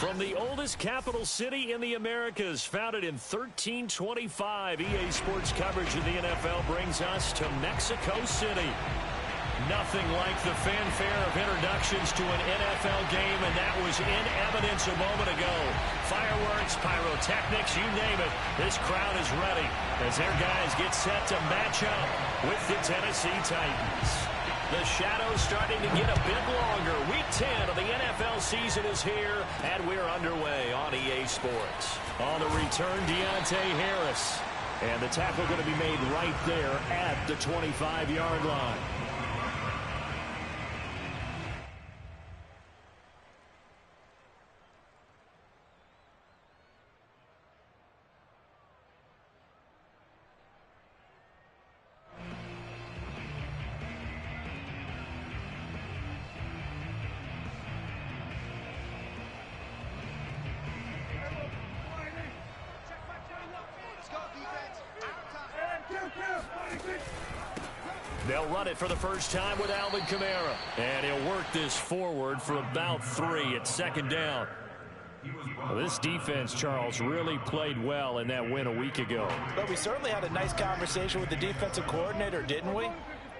From the oldest capital city in the Americas, founded in 1325, EA Sports coverage of the NFL brings us to Mexico City. Nothing like the fanfare of introductions to an NFL game, and that was in evidence a moment ago. Fireworks, pyrotechnics, you name it. This crowd is ready as their guys get set to match up with the Tennessee Titans. The shadow's starting to get a bit longer. Week 10 of the NFL season is here, and we're underway on EA Sports. On the return, Deontay Harris. And the tackle going to be made right there at the 25-yard line. They'll run it for the first time with Alvin Kamara. And he'll work this forward for about 3 at second down. Well, this defense, Charles, really played well in that win a week ago. But we certainly had a nice conversation with the defensive coordinator, didn't we?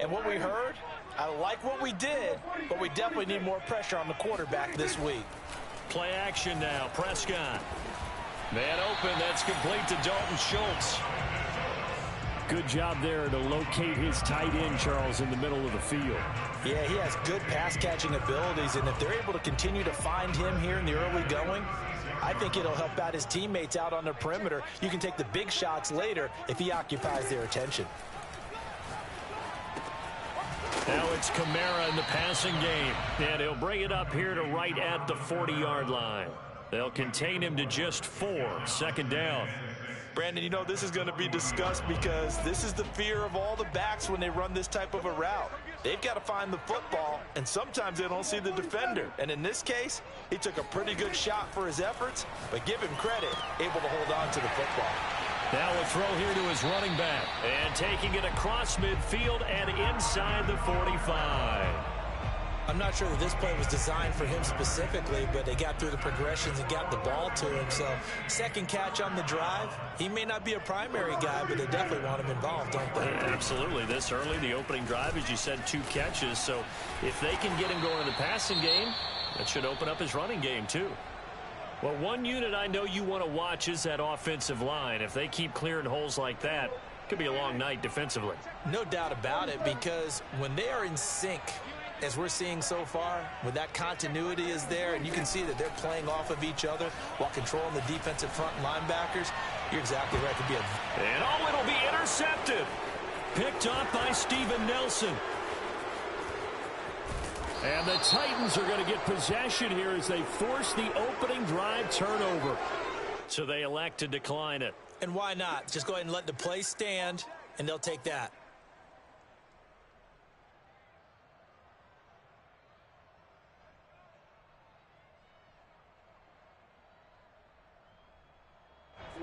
And what we heard, I like what we did, but we definitely need more pressure on the quarterback this week. Play action now. Prescott. Man open. That's complete to Dalton Schultz. Good job there to locate his tight end, Charles, in the middle of the field. Yeah, he has good pass-catching abilities, and if they're able to continue to find him here in the early going, I think it'll help out his teammates out on the perimeter. You can take the big shots later if he occupies their attention. Now it's Kamara in the passing game, and he'll bring it up here to right at the 40-yard line. They'll contain him to just 4, second down. Brandon, you know, this is going to be discussed because this is the fear of all the backs when they run this type of a route. They've got to find the football, and sometimes they don't see the defender. And in this case, he took a pretty good shot for his efforts, but give him credit, able to hold on to the football. Now a throw here to his running back, and taking it across midfield and inside the 45. I'm not sure that this play was designed for him specifically, but they got through the progressions and got the ball to him. So second catch on the drive. He may not be a primary guy, but they definitely want him involved, don't they? Absolutely. This early, the opening drive, as you said, 2 catches. So if they can get him going in the passing game, that should open up his running game too. Well, one unit I know you want to watch is that offensive line. If they keep clearing holes like that, it could be a long night defensively. No doubt about it, because when they are in sync, as we're seeing so far, when that continuity is there, and you can see that they're playing off of each other while controlling the defensive front linebackers, you're exactly right. Could be and it'll be intercepted. Picked off by Steven Nelson. And the Titans are going to get possession here as they force the opening drive turnover. So they elect to decline it. And why not? Just go ahead and let the play stand, and they'll take that.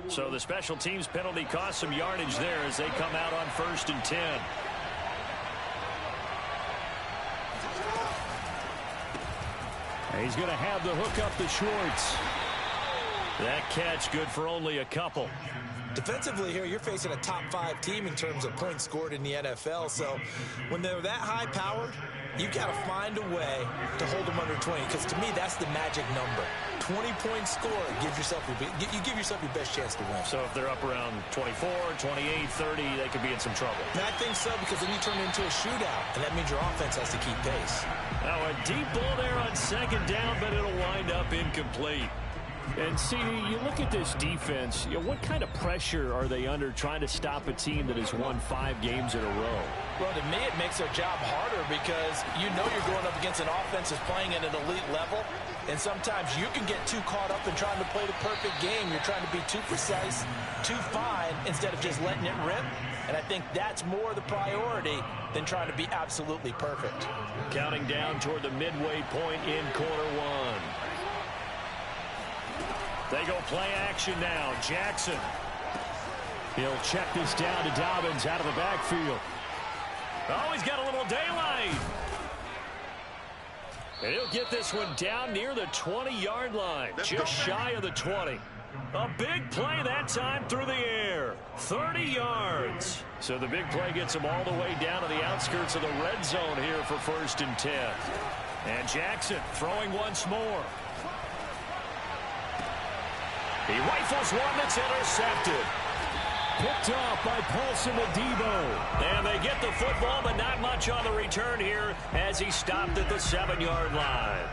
So the special teams penalty cost some yardage there as they come out on 1st and 10. And he's going to have the hook up to Schwartz. That catch good for only a couple. Defensively here, you're facing a top 5 team in terms of points scored in the NFL. So when they're that high-powered, you've got to find a way to hold them under 20, because to me, that's the magic number. 20-point score gives yourself you give yourself your best chance to win. So if they're up around 24, 28, 30, they could be in some trouble. And I think so, because then you turn it into a shootout, and that means your offense has to keep pace. Now a deep ball there on second down, but it'll wind up incomplete. And, CD, you look at this defense, what kind of pressure are they under trying to stop a team that has won 5 games in a row? Well, to me, it makes their job harder because you know you're going up against an offense that's playing at an elite level, and sometimes you can get too caught up in trying to play the perfect game. You're trying to be too precise, too fine, instead of just letting it rip. And I think that's more the priority than trying to be absolutely perfect. Counting down toward the midway point in quarter 1. They go play action now. Jackson. He'll check this down to Dobbins out of the backfield. Oh, he's got a little daylight. And he'll get this one down near the 20-yard line, just shy of the 20. A big play that time through the air. 30 yards. So the big play gets him all the way down to the outskirts of the red zone here for 1st and 10. And Jackson throwing once more. He rifles one that's intercepted. Picked off by Paulson Adebo. And they get the football, but not much on the return here as he stopped at the 7-yard line.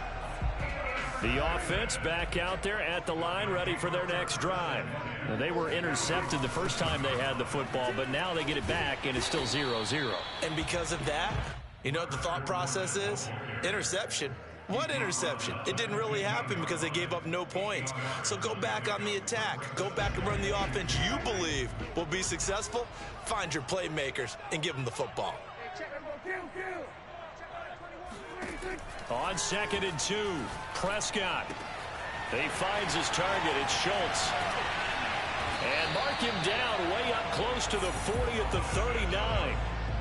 The offense back out there at the line, ready for their next drive. Now, they were intercepted the first time they had the football, but now they get it back, and it's still 0-0. And because of that, you know what the thought process is? Interception. What interception? It didn't really happen because they gave up no points. So go back on the attack. Go back and run the offense you believe will be successful. Find your playmakers and give them the football. On 2nd and 2, Prescott. He finds his target. It's Schultz. And mark him down way up close to the 40 at the 39.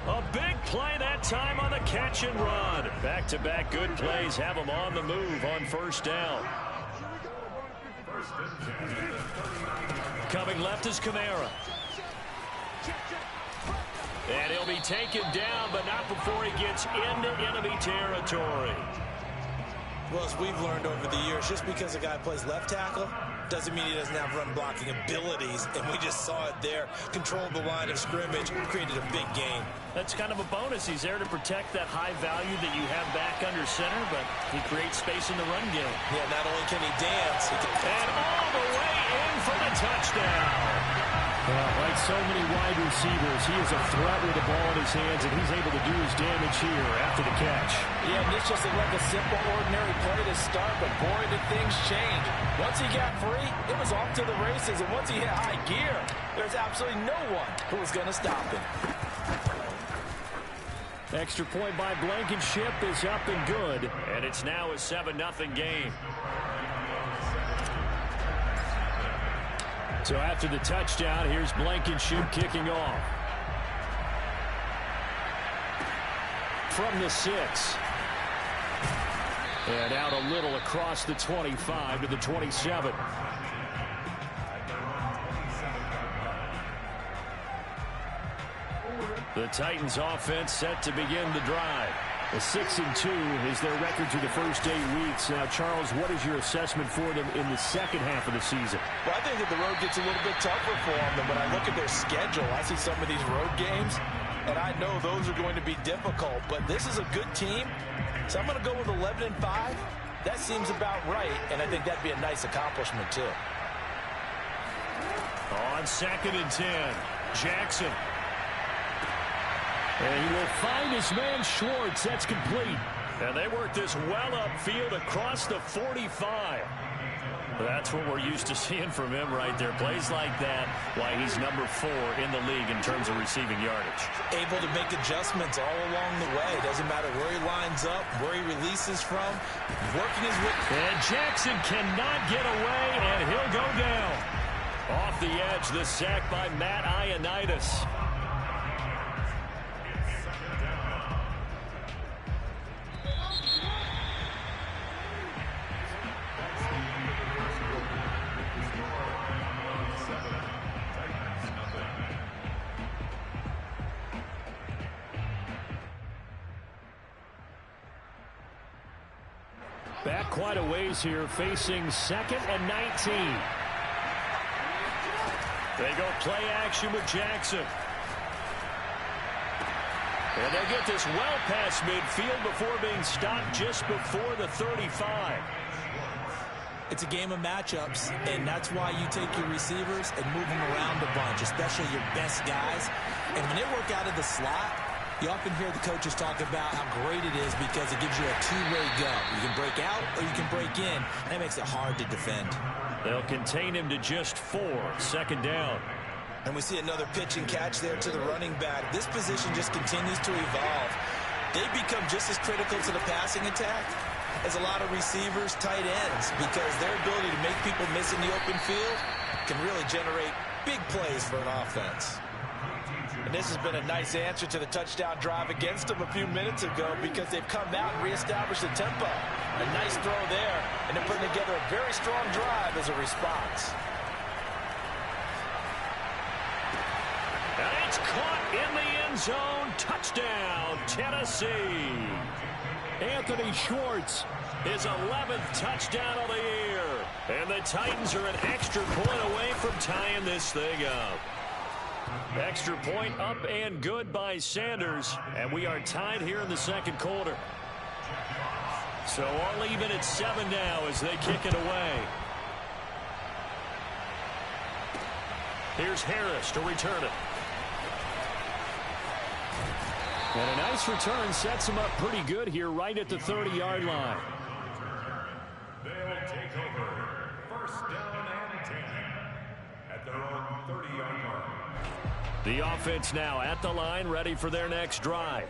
A big play that time on the catch and run. Back-to-back good plays have him on the move on 1st down. Coming left is Kamara. And he'll be taken down, but not before he gets into enemy territory. Well, as we've learned over the years, just because a guy plays left tackle doesn't mean he doesn't have run-blocking abilities, and we just saw it there. Controlled the line of scrimmage, created a big gain. That's kind of a bonus. He's there to protect that high value that you have back under center, but he creates space in the run game. Yeah, not only can he dance, he can... And all the way in for the touchdown. Like so many wide receivers, he is a threat with the ball in his hands, and he's able to do his damage here after the catch. Yeah, and this just looked like a simple, ordinary play to start, but boy, did things change. Once he got free, it was off to the races, and once he hit high gear, there's absolutely no one who was going to stop him. Extra point by Blankenship is up and good, and it's now a 7-0 game. So after the touchdown, here's Blankenship kicking off. From the 6. And out a little across the 25 to the 27. The Titans offense set to begin the drive. A 6-2 is their record through the first 8 weeks. Now, Charles, what is your assessment for them in the second half of the season? Well, I think that the road gets a little bit tougher for them. When I look at their schedule, I see some of these road games, and I know those are going to be difficult. But this is a good team, so I'm going to go with 11-5. That seems about right, and I think that'd be a nice accomplishment, too. On 2nd and 10, Jackson. And he will find his man Schwartz. That's complete. And they work this well upfield across the 45. That's what we're used to seeing from him right there. Plays like that, why he's number 4 in the league in terms of receiving yardage. Able to make adjustments all along the way. Doesn't matter where he lines up, where he releases from. Working his way. And Jackson cannot get away, and he'll go down. Off the edge, the sack by Matt Ioannidis. Back quite a ways here, facing 2nd and 19. They go play action with Jackson. And they get this well past midfield before being stopped just before the 35. It's a game of matchups, and that's why you take your receivers and move them around a bunch, especially your best guys. And when they work out of the slot, you often hear the coaches talk about how great it is because it gives you a two-way go. You can break out or you can break in. That makes it hard to defend. They'll contain him to just 4. 2nd down. And we see another pitch and catch there to the running back. This position just continues to evolve. They become just as critical to the passing attack as a lot of receivers, tight ends, because their ability to make people miss in the open field can really generate big plays for an offense. And this has been a nice answer to the touchdown drive against them a few minutes ago because they've come out and reestablished the tempo. A nice throw there, and they're putting together a very strong drive as a response. And it's caught in the end zone. Touchdown, Tennessee. Anthony Schwartz, his 11th touchdown of the year. And the Titans are an extra point away from tying this thing up. Extra point up and good by Sanders. And we are tied here in the second quarter. So all even at 7 now as they kick it away. Here's Harris to return it. And a nice return sets him up pretty good here right at the 30-yard line. They'll take over. First down and 10 at their own 30-yard line. The offense now at the line, ready for their next drive.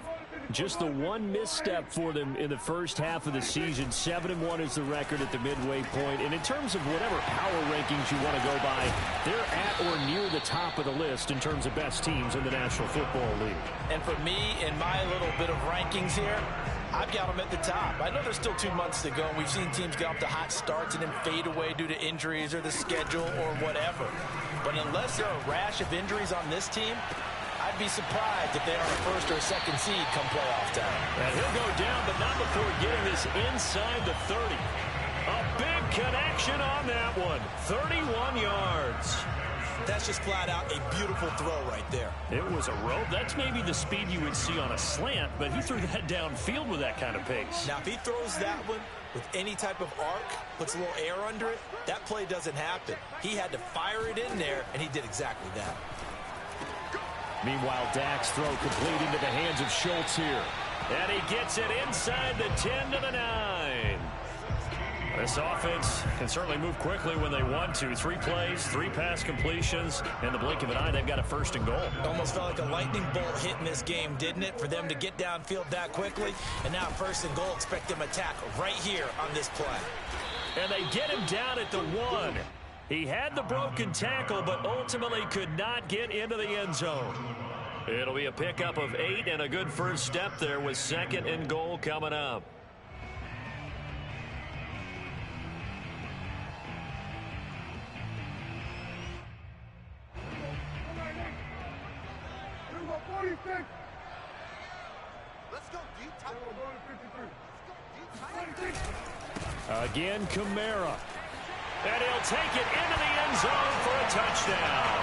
Just the one misstep for them in the first half of the season. 7-1 is the record at the midway point. And in terms of whatever power rankings you want to go by, they're at or near the top of the list in terms of best teams in the National Football League. And for me, in my little bit of rankings here, I've got them at the top. I know there's still 2 months to go, and we've seen teams get off to hot starts and then fade away due to injuries or the schedule or whatever. But unless there are a rash of injuries on this team, I'd be surprised if they are a first or second seed come playoff time. And he'll go down, but not before getting this inside the 30. A big connection on that one. 31 yards. That's just flat out a beautiful throw right there. It was a rope. That's maybe the speed you would see on a slant, but he threw that downfield with that kind of pace. Now, if he throws that one with any type of arc, puts a little air under it, that play doesn't happen. He had to fire it in there, and he did exactly that. Meanwhile, Dak's throw complete into the hands of Schultz here. And he gets it inside the 10 to the 9. This offense can certainly move quickly when they want to. 3 plays, 3 pass completions. In the blink of an eye, they've got a first and goal. Almost felt like a lightning bolt hit in this game, didn't it? For them to get downfield that quickly. And now first and goal, expect them to attack right here on this play. And they get him down at the 1. He had the broken tackle, but ultimately could not get into the end zone. It'll be a pickup of 8 and a good first step there with second and goal coming up. Again, Kamara. And he'll take it into the end zone for a touchdown.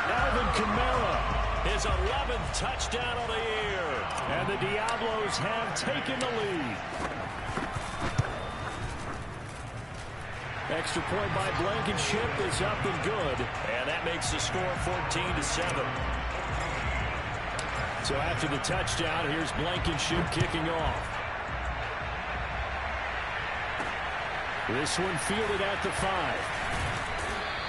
Alvin Kamara, his 11th touchdown of the year. And the Diablos have taken the lead. Extra point by Blankenship is up and good. And that makes the score 14-7. So after the touchdown, here's Blankenship kicking off. This one fielded at the 5.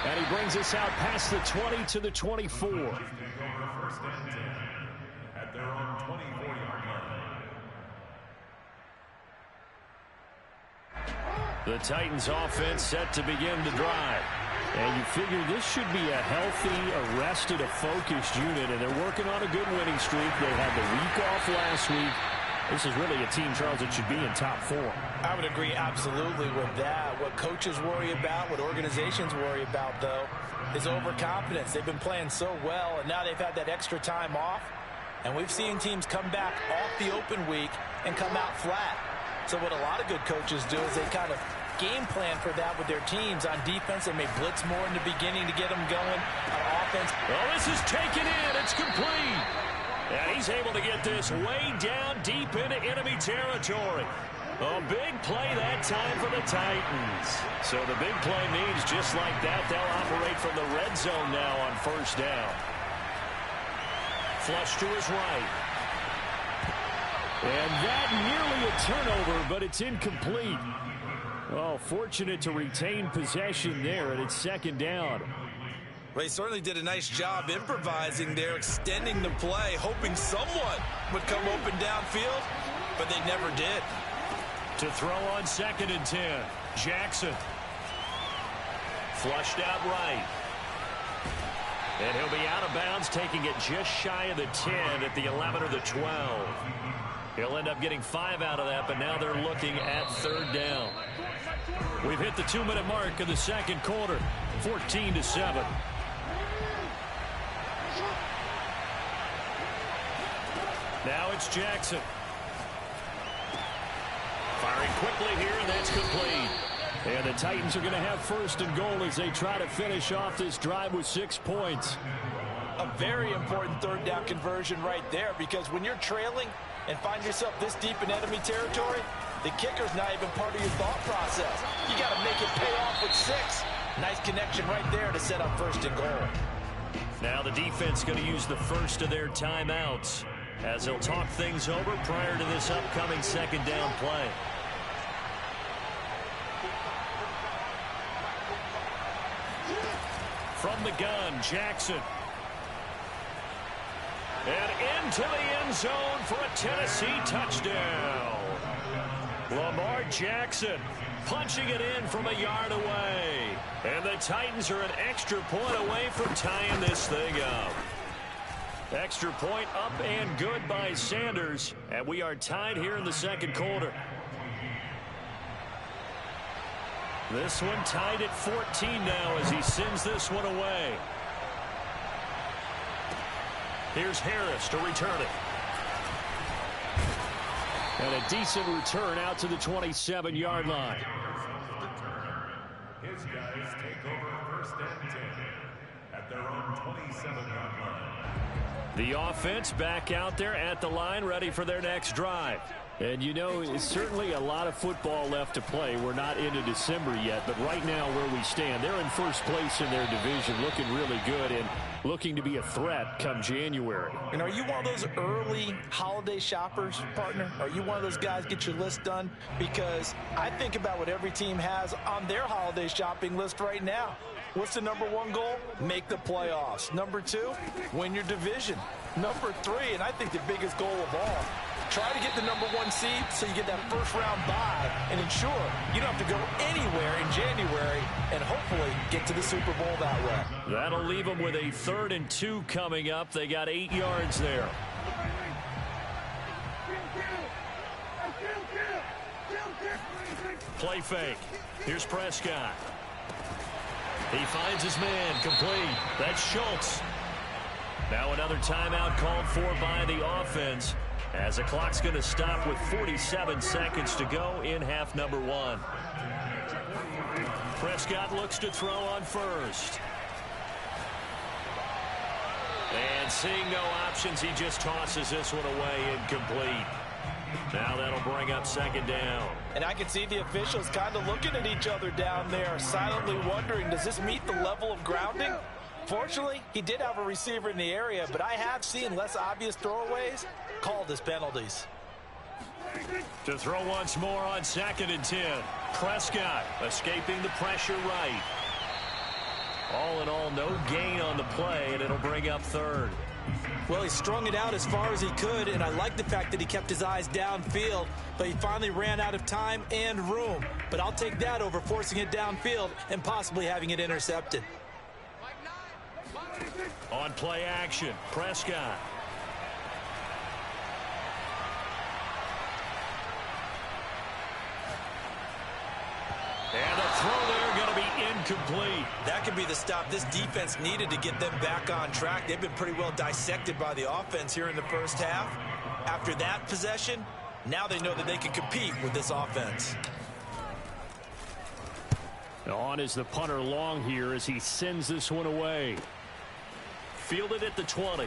And he brings us out past the 20 to the 24. First and 10 at their own 24-yard line. The Titans offense set to begin to drive. And you figure this should be a healthy, arrested, a focused unit. And they're working on a good winning streak. They had the week off last week. This is really a team, Charles, that should be in top 4. I would agree absolutely with that. What coaches worry about, what organizations worry about, though, is overconfidence. They've been playing so well, and now they've had that extra time off. And we've seen teams come back off the open week and come out flat. So what a lot of good coaches do is they kind of game plan for that with their teams. On defense, they may blitz more in the beginning to get them going. On offense. Well, this is taken in. It's complete. And he's able to get this way down deep into enemy territory. A big play that time for the Titans. So the big play means just like that, they'll operate from the red zone now on first down. Flush to his right. And that nearly a turnover, but it's incomplete. Oh, fortunate to retain possession there, and it's second down. Well, he certainly did a nice job improvising there, extending the play, hoping someone would come open downfield, but they never did. To throw on second and 10, Jackson. Flushed out right. And he'll be out of bounds, taking it just shy of the 10 at the 11 or the 12. He'll end up getting 5 out of that, but now they're looking at 3rd down. We've hit the 2-minute mark of the second quarter, 14-7. Now it's Jackson. Firing quickly here, and that's complete. And the Titans are going to have 1st and goal as they try to finish off this drive with 6 points. A very important 3rd down conversion right there, because when you're trailing and find yourself this deep in enemy territory, the kicker's not even part of your thought process. You got to make it pay off with 6. Nice connection right there to set up 1st and goal. Now the defense going to use the first of their timeouts as they'll talk things over prior to this upcoming 2nd down play. From the gun, Jackson. And into the end zone for a Tennessee touchdown. Lamar Jackson punching it in from a yard away. And the Titans are an extra point away from tying this thing up. Extra point up and good by Sanders. And we are tied here in the second quarter. This one tied at 14 now as he sends this one away. Here's Harris to return it. And a decent return out to the 27-yard line. His guys take over 1st and 10 at their own 27-yard line. The offense back out there at the line, ready for their next drive. And, you know, it's certainly a lot of football left to play. We're not into December yet, but right now where we stand, they're in 1st place in their division, looking really good and looking to be a threat come January. And are you one of those early holiday shoppers, partner? Are you one of those guys get your list done? Because I think about what every team has on their holiday shopping list right now. What's the number 1 goal? Make the playoffs. Number 2, win your division. Number 3, and I think the biggest goal of all, try to get the number 1 seed so you get that 1st round bye and ensure you don't have to go anywhere in January and hopefully get to the Super Bowl that way. That'll leave them with a 3rd and 2 coming up. They got 8 yards there. Play fake. Here's Prescott. He finds his man, complete. That's Schultz. Now another timeout called for by the offense as the clock's going to stop with 47 seconds to go in half number 1. Prescott looks to throw on 1st. And seeing no options, he just tosses this one away, incomplete. Now that'll bring up 2nd down. And I can see the officials kind of looking at each other down there, silently wondering, does this meet the level of grounding? Fortunately, he did have a receiver in the area, but I have seen less obvious throwaways called as penalties. To throw once more on 2nd and 10. Prescott escaping the pressure right. All in all, no gain on the play, and it'll bring up 3rd. Well, he strung it out as far as he could, and I like the fact that he kept his eyes downfield, but he finally ran out of time and room. But I'll take that over forcing it downfield and possibly having it intercepted. On play action, Prescott. And the throw there going to be incomplete. That could be the stop this defense needed to get them back on track. They've been pretty well dissected by the offense here in the 1st half. After that possession, now they know that they can compete with this offense. On is the punter long here as he sends this one away. Fielded at the 20.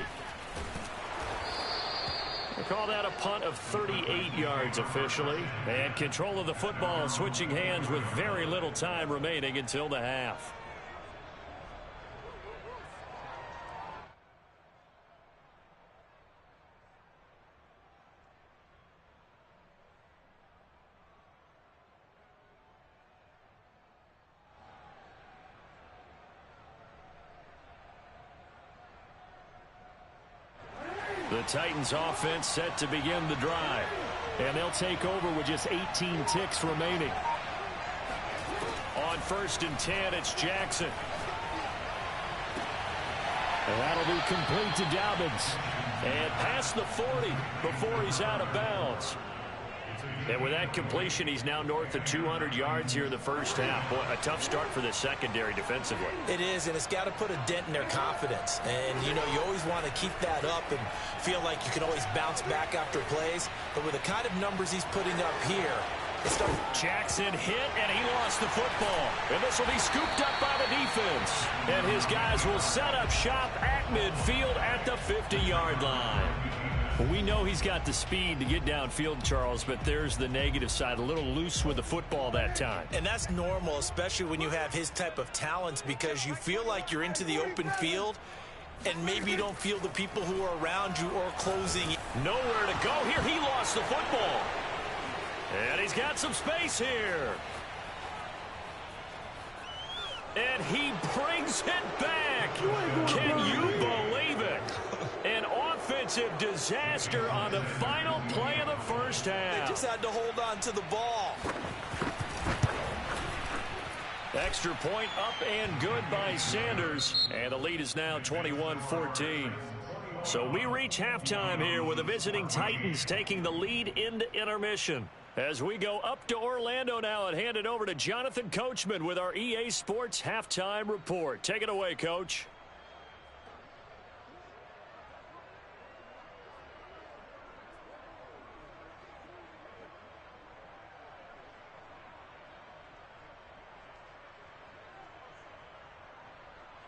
We'll call that a punt of 38 yards officially. And control of the football switching hands with very little time remaining until the half. The Titans offense set to begin the drive. And they'll take over with just 18 ticks remaining. On 1st and 10, it's Jackson. And that'll be complete to Dobbins. And past the 40 before he's out of bounds. And with that completion, he's now north of 200 yards here in the first half. Boy, a tough start for the secondary defensively. It is, and it's got to put a dent in their confidence. And, you know, you always want to keep that up and feel like you can always bounce back after plays. But with the kind of numbers he's putting up here, it's starting. Jackson hit, and he lost the football. And this will be scooped up by the defense. And his guys will set up shop at midfield at the 50-yard line. Well, we know he's got the speed to get downfield, Charles, but there's the negative side. A little loose with the football that time. And that's normal, especially when you have his type of talents, because you feel like you're into the open field, and maybe you don't feel the people who are around you or closing. Nowhere to go here. He lost the football. And he's got some space here. And he brings it back. Can you believe it? An offensive disaster on the final play of the first half. They just had to hold on to the ball. Extra point up and good by Sanders. And the lead is now 21-14. So we reach halftime here with the visiting Titans taking the lead into intermission. As we go up to Orlando now and hand it over to Jonathan Coachman with our EA Sports Halftime Report. Take it away, Coach.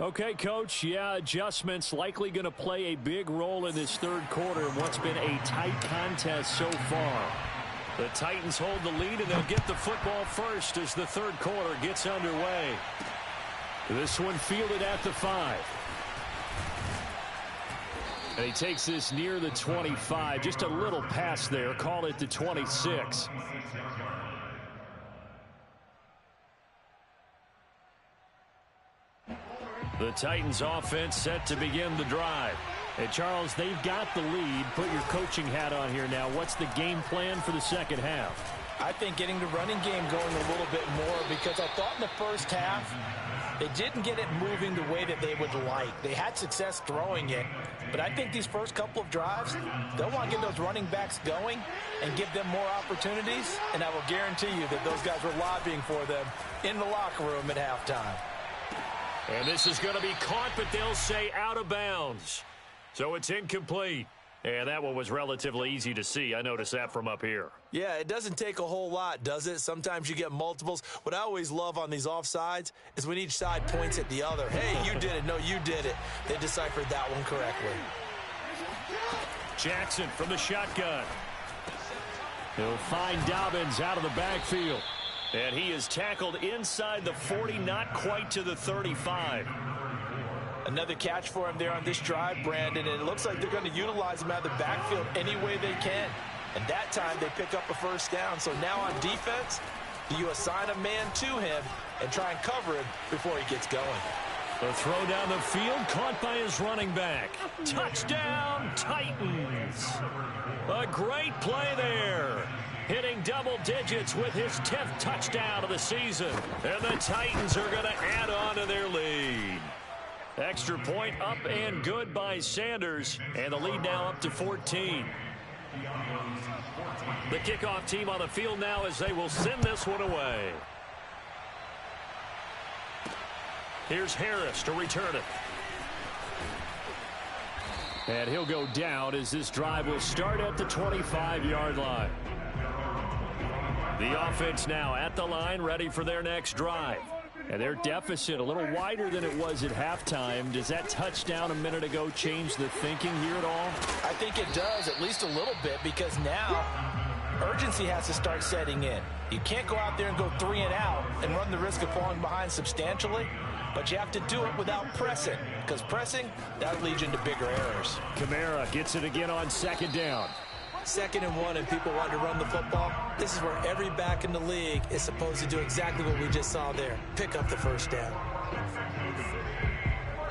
Okay, Coach, yeah, adjustments likely going to play a big role in this third quarter in what's been a tight contest so far. The Titans hold the lead, and they'll get the football first as the third quarter gets underway. This one fielded at the 5. And he takes this near the 25. Just a little pass there. Call it the 26. The Titans offense set to begin the drive. And Charles, they've got the lead. Put your coaching hat on here now. What's the game plan for the second half? I think getting the running game going a little bit more, because I thought in the first half they didn't get it moving the way that they would like. They had success throwing it, but I think these first couple of drives, they'll want to get those running backs going and give them more opportunities, and I will guarantee you that those guys were lobbying for them in the locker room at halftime. And this is going to be caught, but they'll say out of bounds. So it's incomplete. And that one was relatively easy to see. I noticed that from up here. Yeah, it doesn't take a whole lot, does it? Sometimes you get multiples. What I always love on these offsides is when each side points at the other. Hey, you did it. No, you did it. They deciphered that one correctly. Jackson from the shotgun. He'll find Dobbins out of the backfield. And he is tackled inside the 40, not quite to the 35. Another catch for him there on this drive, Brandon, and it looks like they're going to utilize him out of the backfield any way they can. And that time they pick up a first down. So now on defense, do you assign a man to him and try and cover him before he gets going? The throw down the field, caught by his running back. Touchdown, Titans. A great play there. Hitting double digits with his 10th touchdown of the season. And the Titans are going to add on to their lead. Extra point up and good by Sanders. And the lead now up to 14. The kickoff team on the field now as they will send this one away. Here's Harris to return it. And he'll go down as this drive will start at the 25-yard line. The offense now at the line, ready for their next drive. And their deficit a little wider than it was at halftime. Does that touchdown a minute ago change the thinking here at all? I think it does, at least a little bit, because now urgency has to start setting in. You can't go out there and go 3 and out and run the risk of falling behind substantially, but you have to do it without pressing, because pressing, that leads into bigger errors. Kamara gets it again on second down. 2nd and 1 and people want to run the football. This is where every back in the league is supposed to do exactly what we just saw there. Pick up the first down.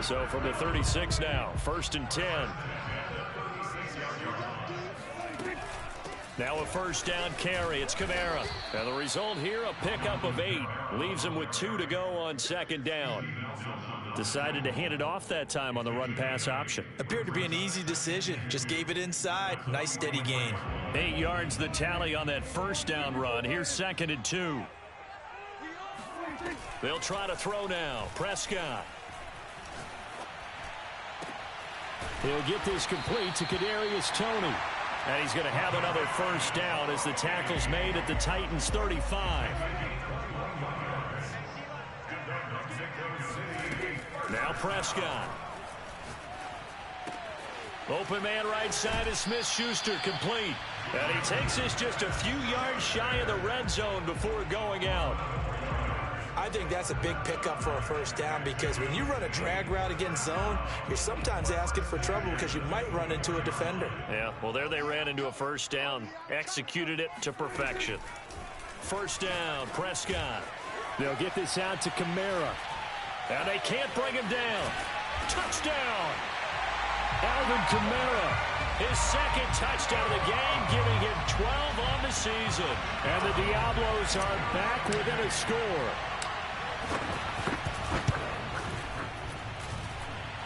So from the 36 now, 1st and 10. Now a first down carry. It's Kamara. And the result here, a pickup of 8. Leaves him with 2 to go on 2nd down. Decided to hand it off that time on the run-pass option. Appeared to be an easy decision. Just gave it inside. Nice steady gain. 8 yards the tally on that first down run. Here's 2nd and 2. They'll try to throw now. Prescott. He'll get this complete to Kadarius Toney. And he's going to have another first down as the tackle's made at the Titans' 35. Now Prescott. Open man right side is Smith-Schuster, complete. And he takes this just a few yards shy of the red zone before going out. I think that's a big pickup for a first down because when you run a drag route against zone, you're sometimes asking for trouble because you might run into a defender. Yeah, well, there they ran into a first down. Executed it to perfection. First down, Prescott. They'll get this out to Kamara. And they can't bring him down. Touchdown! Alvin Kamara, his 2nd touchdown of the game, giving him 12 on the season. And the Diablos are back within a score.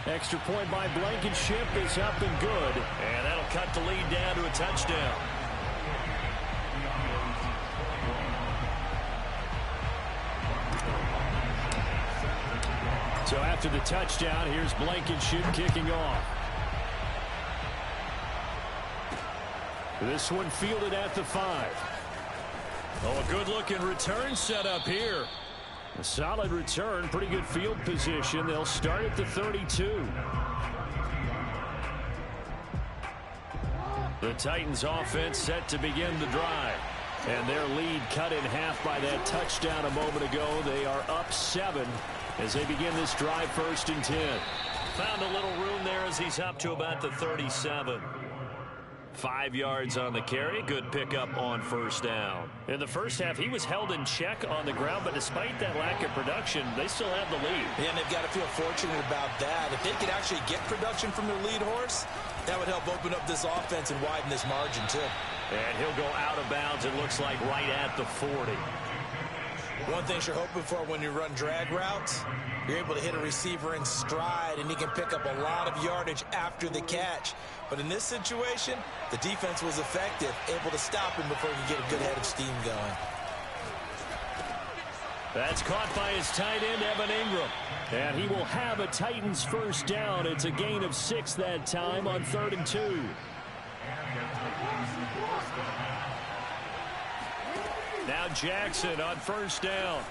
Extra point by Blankenship is up and good. And that'll cut the lead down to a touchdown. So after the touchdown, here's Blankenship kicking off. This one fielded at the 5. Oh, a good-looking return set up here. A solid return, pretty good field position. They'll start at the 32. The Titans offense set to begin the drive. And their lead cut in half by that touchdown a moment ago. They are up 7 as they begin this drive, 1st and 10. Found a little room there as he's up to about the 37. 5 yards on the carry. Good pickup on first down. In the first half, he was held in check on the ground, but despite that lack of production, they still have the lead. Yeah, and they've got to feel fortunate about that. If they could actually get production from their lead horse, that would help open up this offense and widen this margin, too. And he'll go out of bounds, it looks like, right at the 40. One thing you're hoping for when you run drag routes, you're able to hit a receiver in stride, and he can pick up a lot of yardage after the catch. But in this situation, the defense was effective, able to stop him before he could get a good head of steam going. That's caught by his tight end, Evan Ingram. And he will have a Titans first down. It's a gain of 6 that time on 3rd and 2. Now Jackson on first down.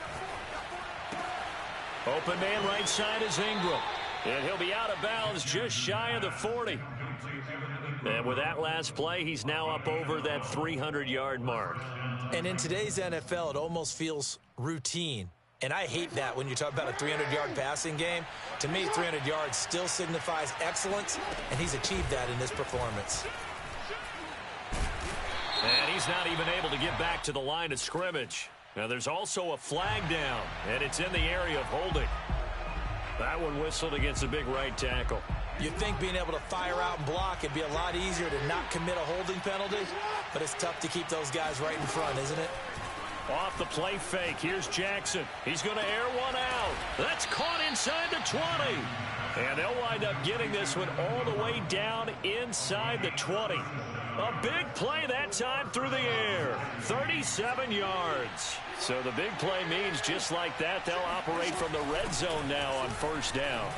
Open man right side is Ingram. And he'll be out of bounds just shy of the 40. And with that last play, he's now up over that 300-yard mark. And in today's NFL, it almost feels routine. And I hate that when you talk about a 300-yard passing game. To me, 300 yards still signifies excellence, and he's achieved that in this performance. And he's not even able to get back to the line of scrimmage. Now there's also a flag down, and it's in the area of holding. That one whistled against a big right tackle. You'd think being able to fire out and block it'd be a lot easier to not commit a holding penalty, but it's tough to keep those guys right in front, isn't it? Off the play fake, here's Jackson. He's going to air one out. That's caught inside the 20. And they'll wind up getting this one all the way down inside the 20. A big play that time through the air. 37 yards. So the big play means just like that, they'll operate from the red zone now on first down.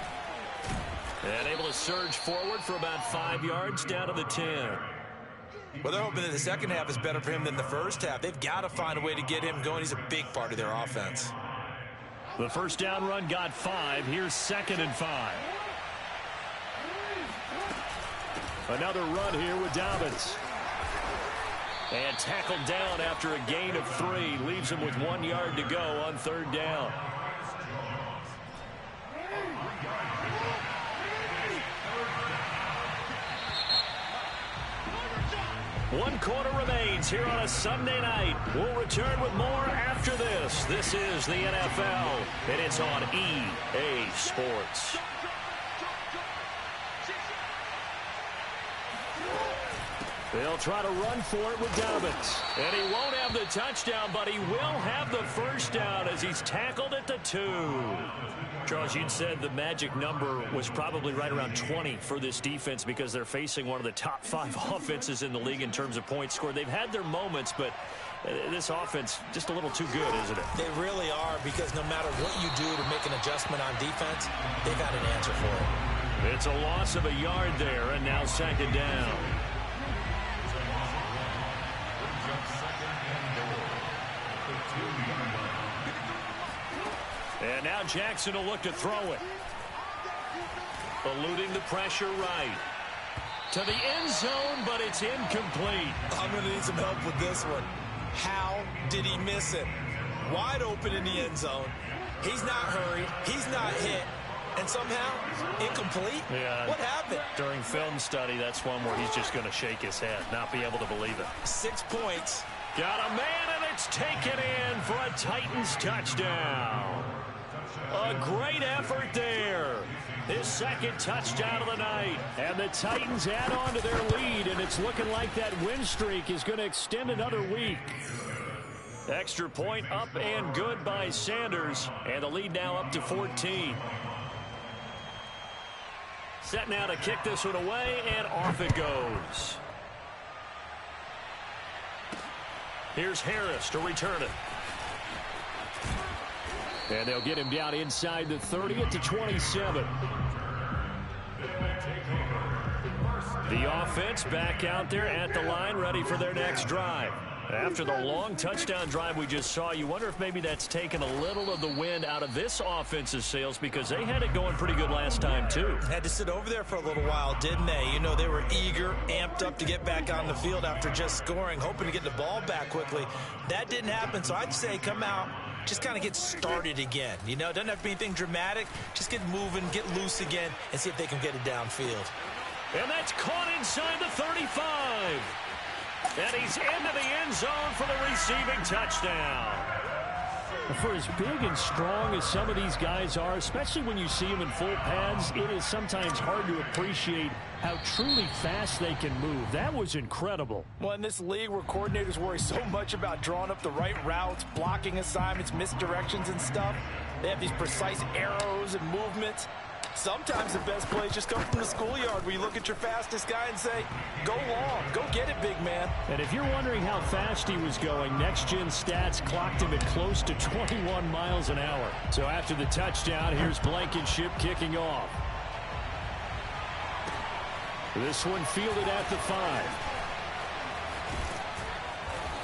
And able to surge forward for about 5 yards down to the 10. Well, they're hoping that the second half is better for him than the first half. They've got to find a way to get him going. He's a big part of their offense. The first down run got 5. Here's 2nd and 5. Another run here with Dobbins. And tackled down after a gain of 3. Leaves him with 1 yard to go on 3rd down. One quarter remains here on a Sunday night. We'll return with more after this. This is the NFL, and it's on EA They'll try to run for it with Dobbins. And he won't have the touchdown, but he will have the first down as he's tackled at the 2. Charles, you'd said the magic number was probably right around 20 for this defense because they're facing one of the top 5 offenses in the league in terms of points scored. They've had their moments, but this offense just a little too good, isn't it? They really are, because no matter what you do to make an adjustment on defense, they got an answer for it. It's a loss of a yard there, and now second down. And now Jackson will look to throw it. Eluding the pressure right. To the end zone, but it's incomplete. I'm going to need some help with this one. How did he miss it? Wide open in the end zone. He's not hurried. He's not hit. And somehow, incomplete? Yeah. What happened? During film study, that's one where he's just going to shake his head, not be able to believe it. 6 points. Got a man, and it's taken in for a Titans touchdown. A great effort there. His second touchdown of the night. And the Titans add on to their lead, and it's looking like that win streak is going to extend another week. Extra point up and good by Sanders, and the lead now up to 14. Set now to kick this one away, and off it goes. Here's Harris to return it. And they'll get him down inside the 30 at the 27. The offense back out there at the line, ready for their next drive. After the long touchdown drive we just saw, you wonder if maybe that's taken a little of the wind out of this offense's sails, because they had it going pretty good last time, too. Had to sit over there for a little while, didn't they? You know, they were eager, amped up to get back on the field after just scoring, hoping to get the ball back quickly. That didn't happen, so I'd say come out, just kind of get started again. You know, it doesn't have to be anything dramatic. Just get moving, get loose again, and see if they can get it downfield. And that's caught inside the 35. And he's into the end zone for the receiving touchdown. For as big and strong as some of these guys are, especially when you see them in full pads, it is sometimes hard to appreciate how truly fast they can move. That was incredible. Well, in this league where coordinators worry so much about drawing up the right routes, blocking assignments, misdirections and stuff, they have these precise arrows and movements. Sometimes the best plays just come from the schoolyard, where you look at your fastest guy and say, go long, go get it, big man. And if you're wondering how fast he was going, Next Gen Stats clocked him at close to 21 miles an hour. So after the touchdown, here's Blankenship kicking off. This one fielded at the 5.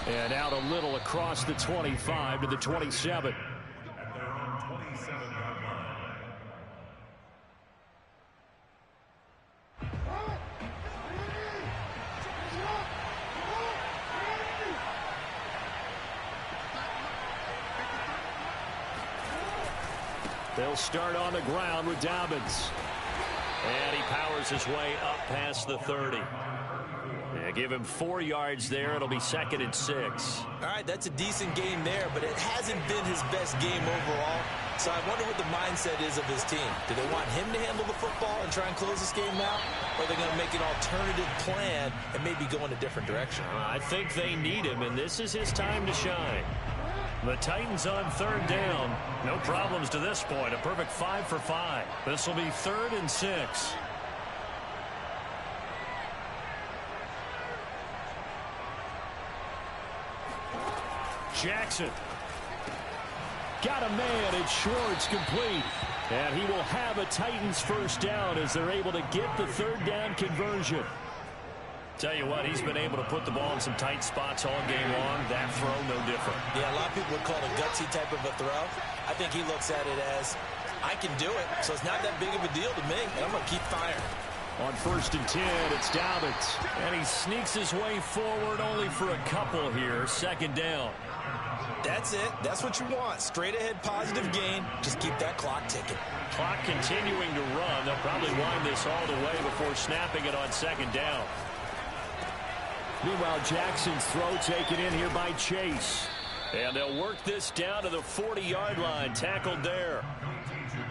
And out a little across the 25 to the 27. They'll start on the ground with Dobbins. And he powers his way up past the 30. Yeah, give him 4 yards there. It'll be 2nd and 6. All right, that's a decent game there, but it hasn't been his best game overall. So I wonder what the mindset is of his team. Do they want him to handle the football and try and close this game out? Or are they going to make an alternative plan and maybe go in a different direction? I think they need him, and this is his time to shine. The Titans on 3rd down. No problems to this point. A perfect 5 for 5. This will be 3rd and 6. Jackson. Got a man. It's Schwartz, complete. And he will have a Titans first down as they're able to get the 3rd down conversion. Tell you what, he's been able to put the ball in some tight spots all game long. That throw, no different. Yeah, a lot of people would call it a gutsy type of a throw. I think he looks at it as, I can do it, so it's not that big of a deal to me, and I'm going to keep firing. On 1st and 10, it's Dobbins. And he sneaks his way forward only for a couple here. 2nd down. That's it. That's what you want. Straight ahead positive gain. Just keep that clock ticking. Clock continuing to run. They'll probably wind this all the way before snapping it on 2nd down. Meanwhile, Jackson's throw taken in here by Chase. And they'll work this down to the 40-yard line. Tackled there.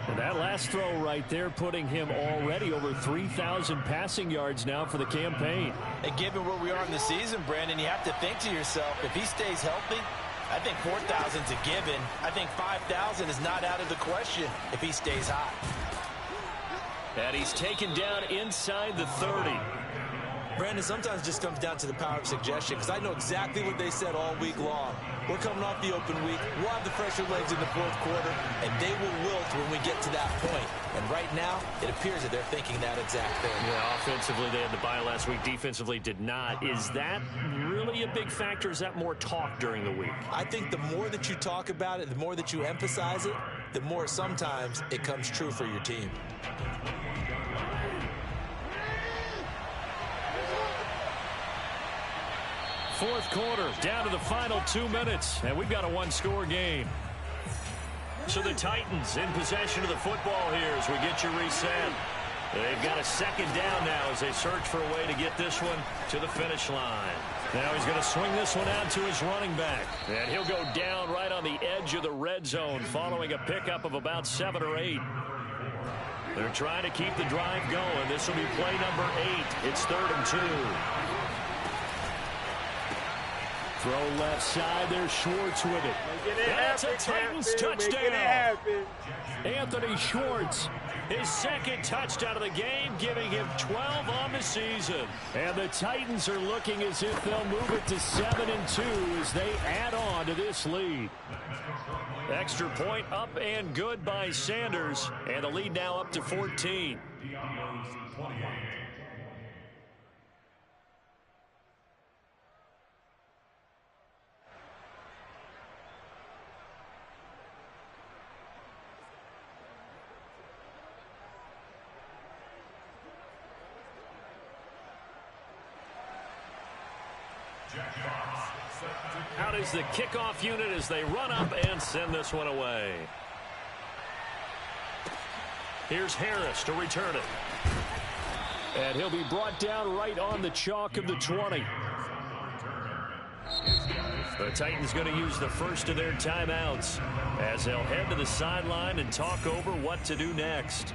And that last throw right there putting him already over 3,000 passing yards now for the campaign. And given where we are in the season, Brandon, you have to think to yourself, if he stays healthy, I think 4,000 is a given. I think 5,000 is not out of the question if he stays hot. And he's taken down inside the 30. Brandon, sometimes it just comes down to the power of suggestion, because I know exactly what they said all week long. We're coming off the open week. We'll have the fresher legs in the fourth quarter, and they will wilt when we get to that point. And right now, it appears that they're thinking that exact thing. Yeah, offensively, they had the bye last week. Defensively, did not. Is that really a big factor? Is that more talk during the week? I think the more that you talk about it, the more that you emphasize it, the more sometimes it comes true for your team. Fourth quarter, down to the final 2 minutes, and we've got a one-score game. So the Titans in possession of the football here as we get you reset. They've got a second down now as they search for a way to get this one to the finish line. Now he's going to swing this one out to his running back. And he'll go down right on the edge of the red zone following a pickup of about 7 or 8. They're trying to keep the drive going. This will be play number 8. It's 3rd and 2. Throw left side. There's Schwartz with it. That's a Titans touchdown. Anthony Schwartz, his second touchdown of the game, giving him 12 on the season. And the Titans are looking as if they'll move it to 7 and 2 as they add on to this lead. Extra point up and good by Sanders. And the lead now up to 14. Diablos 28. Out is the kickoff unit as they run up and send this one away. Here's Harris to return it. And he'll be brought down right on the chalk of the 20. The Titans going to use the first of their timeouts as they'll head to the sideline and talk over what to do next.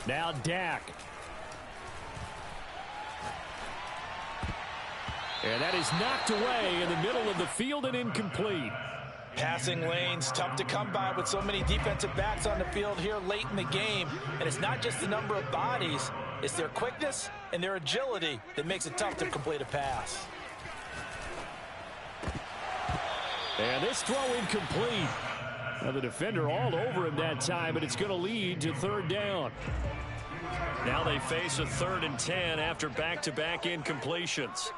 Now Dak. And that is knocked away in the middle of the field and incomplete. Passing lanes, tough to come by with so many defensive backs on the field here late in the game. And it's not just the number of bodies, it's their quickness and their agility that makes it tough to complete a pass. And this throw incomplete. Now the defender all over him that time, but it's going to lead to 3rd down. Now they face a 3rd and 10 after back-to-back incompletions.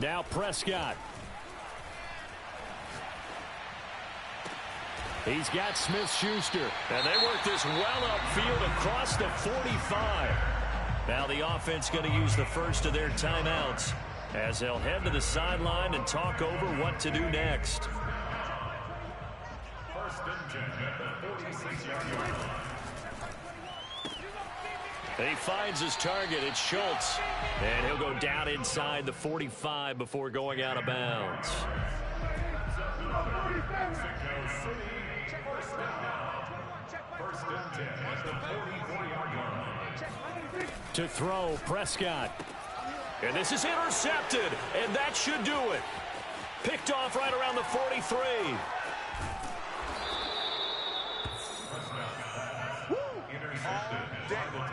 Now Prescott. He's got Smith-Schuster. And they work this well upfield across the 45. Now the offense going to use the first of their timeouts as they'll head to the sideline and talk over what to do next. First and 10 at the 46-yard line. He finds his target. It's Schultz. And he'll go down inside the 45 before going out of bounds. First and 10 at the 44-yard line. To throw, Prescott. And this is intercepted, and that should do it. Picked off right around the 43.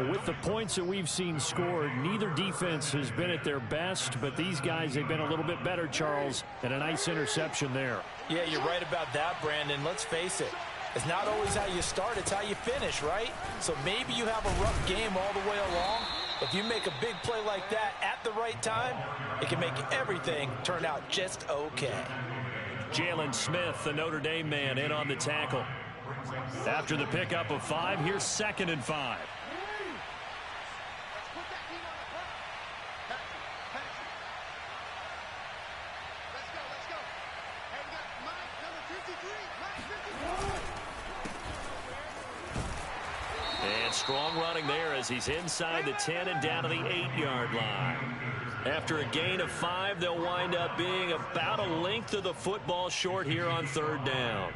With the points that we've seen scored, neither defense has been at their best, but these guys, they've been a little bit better, Charles, and a nice interception there. Yeah, you're right about that, Brandon. Let's face it. It's not always how you start, it's how you finish, right? So maybe you have a rough game all the way along. If you make a big play like that at the right time, it can make everything turn out just okay. Jalen Smith, the Notre Dame man, in on the tackle. After the pickup of 5, here's 2nd and 5. And strong running there as he's inside the 10 and down to the 8-yard line. After a gain of 5, they'll wind up being about a length of the football short here on 3rd down.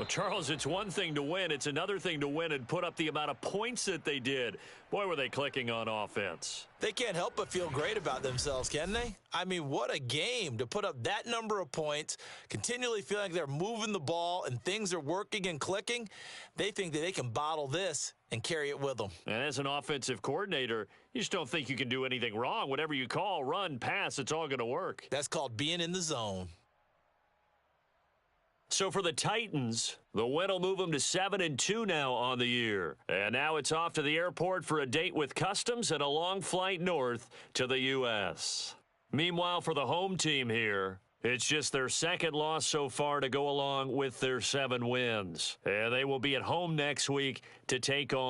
Well, Charles, it's one thing to win. It's another thing to win and put up the amount of points that they did. Boy, were they clicking on offense. They can't help but feel great about themselves, can they? I mean, what a game to put up that number of points, continually feeling like they're moving the ball and things are working and clicking. They think that they can bottle this and carry it with them. And as an offensive coordinator, you just don't think you can do anything wrong. Whatever you call, run, pass, it's all going to work. That's called being in the zone. So for the Titans, the win will move them to 7-2 now on the year. And now it's off to the airport for a date with Customs and a long flight north to the U.S. Meanwhile, for the home team here, it's just their 2nd loss so far to go along with their 7 wins. And they will be at home next week to take on